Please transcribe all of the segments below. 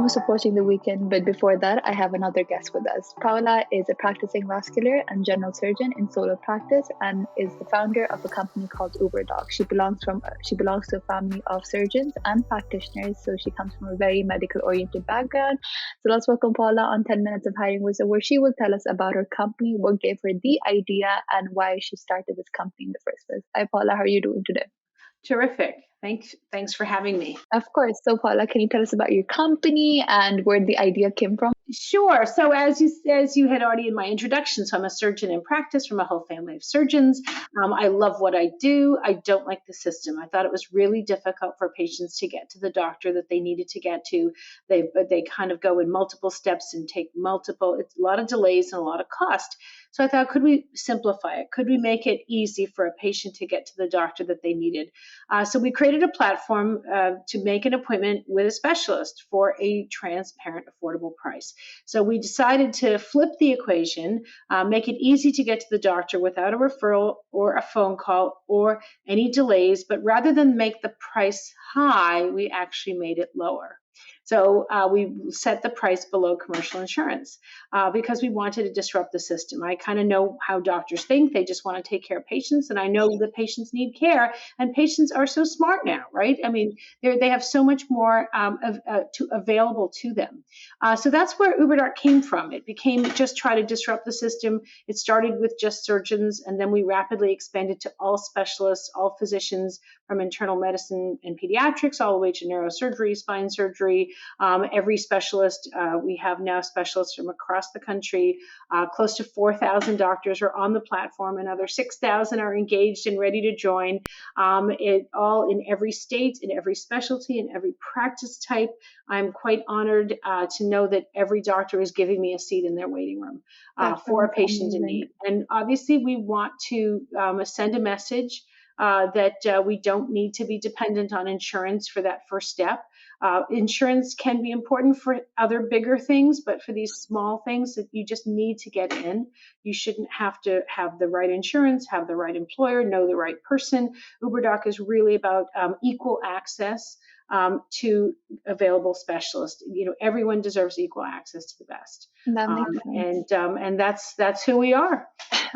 almost approaching the weekend, but before that, I have another guest with us. Paula is a practicing vascular and general surgeon in solo practice and is the founder of a company called Uberdoc. She belongs to a family of surgeons and practitioners, so she comes from a very medical-oriented background. So let's welcome Paula on 10 Minutes of Hiring Wisdom, where she will tell us about her company, what gave her the idea, and why she started this company in the first place. Hi, Paula. How are you doing today? Terrific. Thanks for having me. Of course. So, Paula, can you tell us about your company and where the idea came from? Sure. So as you had already in my introduction, so I'm a surgeon in practice from a whole family of surgeons. I love what I do. I don't like the system. I thought it was really difficult for patients to get to the doctor that they needed to get to. They kind of go in multiple steps and take multiple. It's a lot of delays and a lot of cost. So I thought, could we simplify it? Could we make it easy for a patient to get to the doctor that they needed? So we created a platform to make an appointment with a specialist for a transparent, affordable price. So we decided to flip the equation, make it easy to get to the doctor without a referral or a phone call or any delays. But rather than make the price high, we actually made it lower. So we set the price below commercial insurance because we wanted to disrupt the system. I kind of know how doctors think. They just want to take care of patients. And I know that patients need care. And patients are so smart now, right? I mean, they have so much more available to them. So that's where Uberdoc came from. It became just try to disrupt the system. It started with just surgeons, and then we rapidly expanded to all specialists, all physicians, from internal medicine and pediatrics all the way to neurosurgery, spine surgery. Every specialist, we have now specialists from across the country. Close to 4,000 doctors are on the platform. Another 6,000 are engaged and ready to join. It all in every state, in every specialty, in every practice type. I'm quite honored to know that every doctor is giving me a seat in their waiting room for a patient in need. And obviously, we want to send a message that we don't need to be dependent on insurance for that first step. Insurance can be important for other bigger things, but for these small things that you just need to get in, you shouldn't have to have the right insurance, have the right employer, know the right person. Uberdoc is really about equal access to available specialists. You know, everyone deserves equal access to the best. That makes sense. And that's who we are.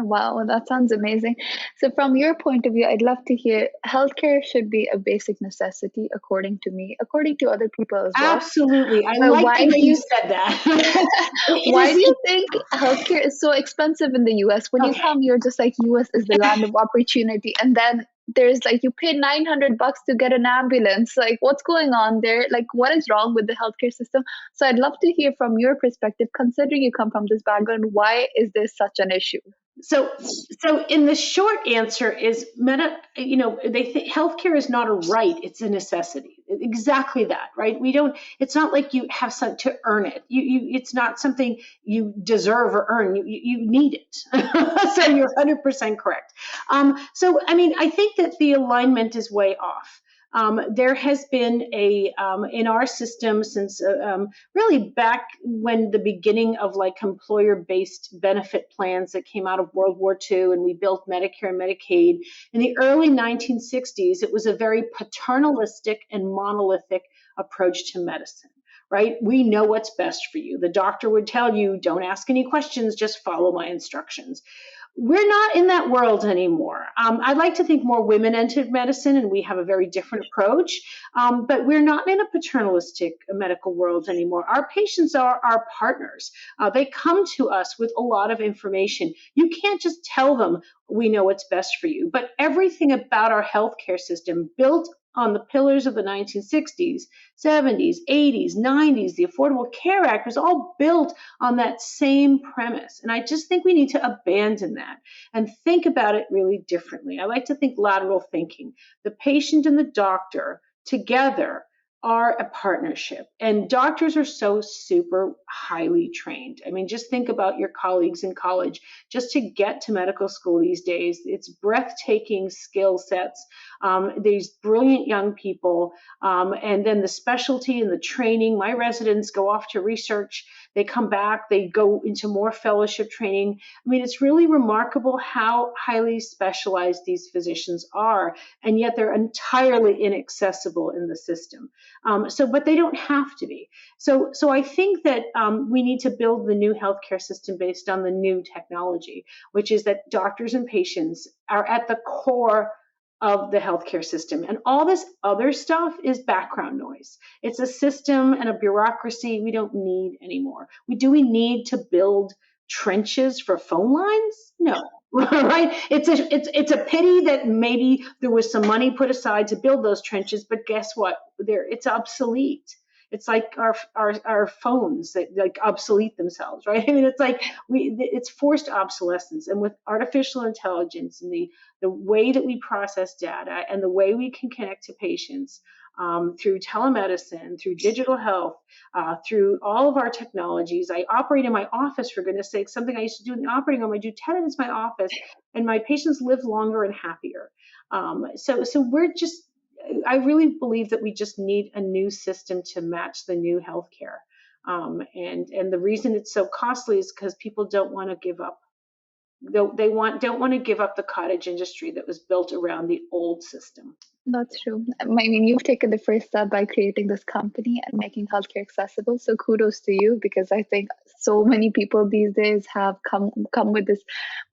Wow, that sounds amazing. So from your point of view, I'd love to hear healthcare should be a basic necessity, according to me, according to other people as well. Absolutely. I like the way you said that. Why do you think healthcare is so expensive in the US? When you come, you're just like, US is the land of opportunity. And then there's like, you pay $900 to get an ambulance. Like, what's going on there? Like, what is wrong with the healthcare system? So I'd love to hear from your perspective, considering you come from this background, why is this such an issue? So in the short answer is they think healthcare is not a right, it's a necessity. Exactly that, right? It's not like you have something to earn it. It's not something you deserve or earn. You need it. So you're 100% correct. So, I mean, I think that the alignment is way off. There has been in our system since really back when the beginning of like employer-based benefit plans that came out of World War II, and we built Medicare and Medicaid. In the early 1960s, it was a very paternalistic and monolithic approach to medicine. Right? We know what's best for you. The doctor would tell you, don't ask any questions, just follow my instructions. We're not in that world anymore. I'd like to think more women entered medicine, and we have a very different approach. But we're not in a paternalistic medical world anymore. Our patients are our partners. They come to us with a lot of information. You can't just tell them we know what's best for you. But everything about our healthcare system built on the pillars of the 1960s, 70s, 80s, 90s, the Affordable Care Act was all built on that same premise. And I just think we need to abandon that and think about it really differently. I like to think lateral thinking. The patient and the doctor together are a partnership, and doctors are so super highly trained. I mean, just think about your colleagues in college. Just to get to medical school these days, it's breathtaking skill sets. These brilliant young people, and then the specialty and the training. My residents go off to research They come back, they go into more fellowship training. I mean, it's really remarkable how highly specialized these physicians are, and yet they're entirely inaccessible in the system. But they don't have to be. So I think that we need to build the new healthcare system based on the new technology, which is that doctors and patients are at the core of the healthcare system. And all this other stuff is background noise. It's a system and a bureaucracy we don't need anymore. Do we need to build trenches for phone lines? No. Right? It's a pity that maybe there was some money put aside to build those trenches, but guess what? It's obsolete. It's like our phones that like obsolete themselves, right? I mean, it's like it's forced obsolescence. And with artificial intelligence and the way that we process data and the way we can connect to patients through telemedicine, through digital health, through all of our technologies. I operate in my office, for goodness sake, something I used to do in the operating room. I do 10 minutes in my office, and my patients live longer and happier. So I really believe that we just need a new system to match the new healthcare. And the reason it's so costly is because people don't want to give up. Don't want to give up the cottage industry that was built around the old system. That's true. I mean, you've taken the first step by creating this company and making healthcare accessible. So kudos to you, because I think so many people these days have come with this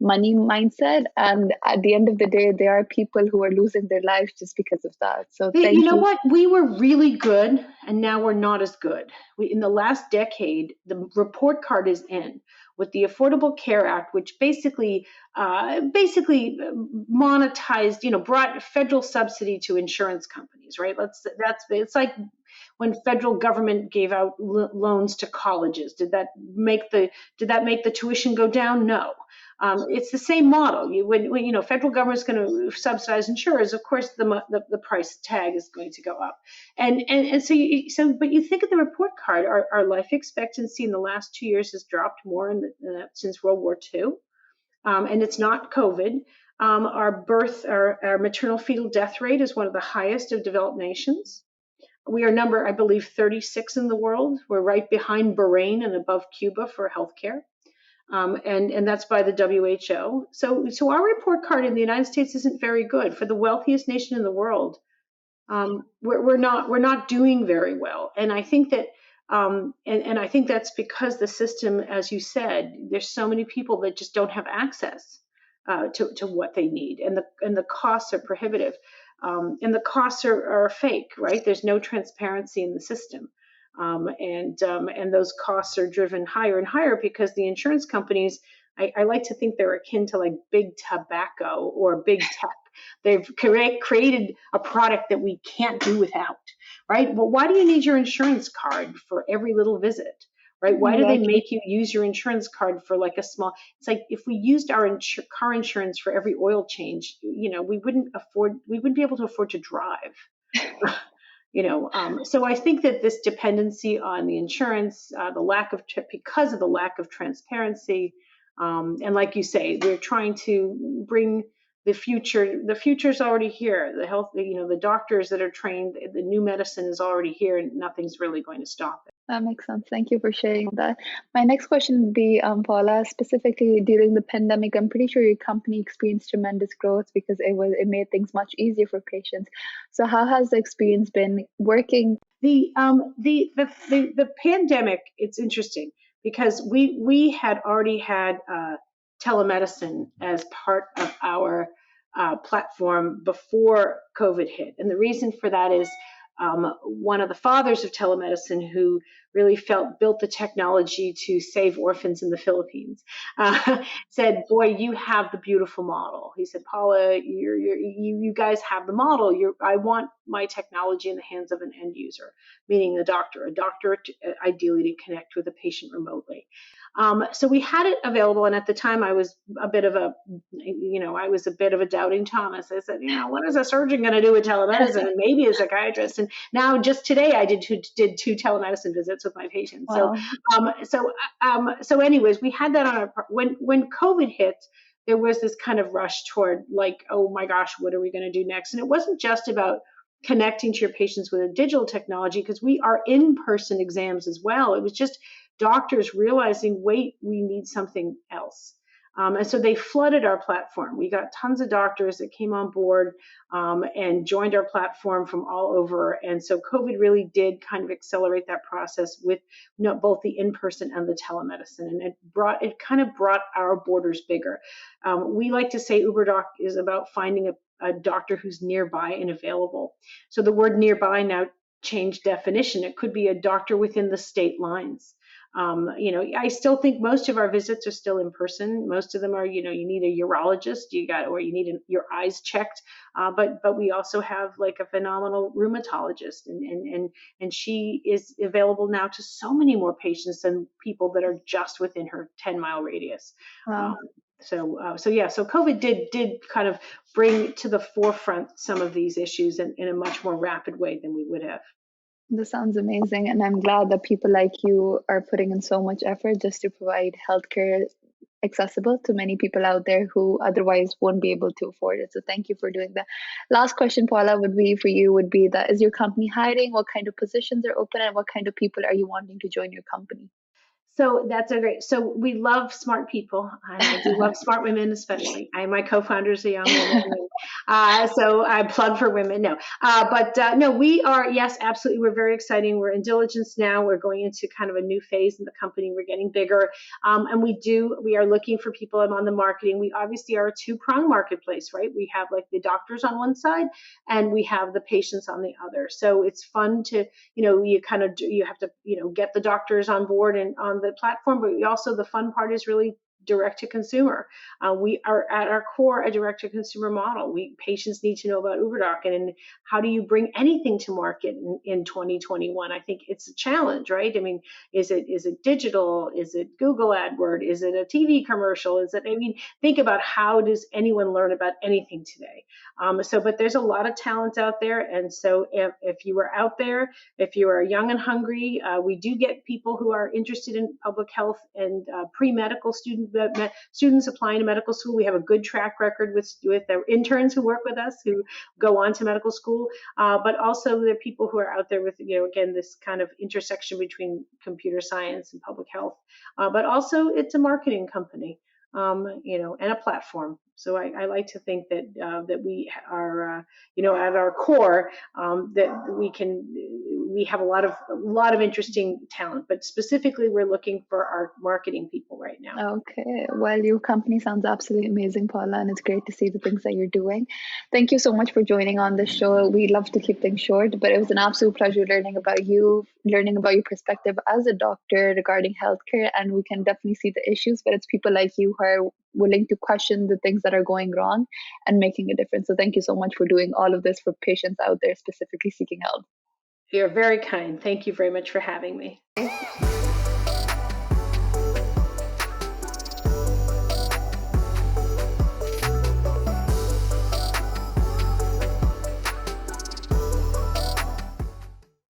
money mindset, and at the end of the day, there are people who are losing their lives just because of that. So thank you. You know what? We were really good, and now we're not as good. In the last decade, the report card is in with the Affordable Care Act, which basically monetized, brought federal subsidy to insurance companies, right? It's like when federal government gave out loans to colleges. Did that make the tuition go down? No. It's the same model. When federal government is going to subsidize insurers, of course the price tag is going to go up. And but you think of the report card, our life expectancy in the last 2 years has dropped more since World War II, and it's not COVID. Our maternal fetal death rate is one of the highest of developed nations. We are number, I believe, 36 in the world. We're right behind Bahrain and above Cuba for healthcare. And that's by the WHO. So our report card in the United States isn't very good. For the wealthiest nation in the world, we're not doing very well. And I think that and I think that's because the system, as you said, there's so many people that just don't have access to what they need, and the costs are prohibitive, and the costs are fake, right? There's no transparency in the system. And those costs are driven higher and higher because the insurance companies, I like to think they're akin to like big tobacco or big tech. They've created a product that we can't do without, right? Well, why do you need your insurance card for every little visit, right? Why do they make you use your insurance card for like it's like if we used our car insurance for every oil change, we wouldn't be able to afford to drive. So I think that this dependency on the insurance, because of the lack of transparency, and like you say, we're trying to bring the future. The future's already here. The health, the doctors that are trained, the new medicine is already here, and nothing's really going to stop it. That makes sense. Thank you for sharing that. My next question would be, Paula, specifically during the pandemic, I'm pretty sure your company experienced tremendous growth because it made things much easier for patients. So how has the experience been working? The pandemic, it's interesting because we had already had telemedicine as part of our platform before COVID hit. And the reason for that is one of the fathers of telemedicine who really built the technology to save orphans in the Philippines, said, "Boy, you have the beautiful model." He said, "Paula, you guys have the model. I want my technology in the hands of an end user, meaning a doctor ideally to connect with a patient remotely." So we had it available, and at the time I was a bit of a doubting Thomas. I said, what is a surgeon going to do with telemedicine, and maybe a psychiatrist? And now, just today, I did two telemedicine visits with my patients. Wow. So anyways, we had that when COVID hit. There was this kind of rush toward like, oh my gosh, what are we going to do next? And it wasn't just about connecting to your patients with a digital technology, because we are in-person exams as well. It was just doctors realizing, wait, we need something else. And so they flooded our platform. We got tons of doctors that came on board and joined our platform from all over. And so COVID really did kind of accelerate that process with both the in-person and the telemedicine. And it kind of brought our borders bigger. We like to say Uberdoc is about finding a doctor who's nearby and available. So the word nearby now changed definition. It could be a doctor within the state lines. I still think most of our visits are still in person. Most of them are, you need a urologist, or you need your eyes checked. But we also have like a phenomenal rheumatologist, and she is available now to so many more patients than people that are just within her 10-mile radius. Wow. So COVID did kind of bring to the forefront some of these issues in a much more rapid way than we would have. This sounds amazing. And I'm glad that people like you are putting in so much effort just to provide healthcare accessible to many people out there who otherwise won't be able to afford it. So thank you for doing that. Last question, Paula, would be that is your company hiring? What kind of positions are open and what kind of people are you wanting to join your company? So that's a great. So we love smart people, and I do love smart women, especially. My co-founder is a young woman, so I plug for women. No, no, we are. Yes, absolutely. We're very exciting. We're in diligence now. We're going into kind of a new phase in the company. We're getting bigger, and we are looking for people. I'm on the marketing. We obviously are a two-pronged marketplace, right? We have like the doctors on one side, and we have the patients on the other. So it's fun to, you have to, get the doctors on board and on the platform, but the fun part is really direct to consumer. We are at our core a direct to consumer model. Patients need to know about Uberdoc, and how do you bring anything to market in 2021? I think it's a challenge, right? I mean, is it digital? Is it Google AdWord? Is it a TV commercial? Think about how does anyone learn about anything today? But there's a lot of talent out there, and so if you are out there, if you are young and hungry, we do get people who are interested in public health and pre-medical students applying to medical school. We have a good track record with our interns who work with us who go on to medical school, but also there are people who are out there with, again, this kind of intersection between computer science and public health, but also it's a marketing company. And a platform. So I like to think that we are, at our core, that we have a lot of interesting talent, but specifically we're looking for our marketing people right now. Okay. Well, your company sounds absolutely amazing, Paula, and it's great to see the things that you're doing. Thank you so much for joining on this show. We love to keep things short, but it was an absolute pleasure learning about your perspective as a doctor regarding healthcare, and we can definitely see the issues, but it's people like you who are willing to question the things that are going wrong and making a difference. So thank you so much for doing all of this for patients out there specifically seeking help. You're very kind. Thank you very much for having me.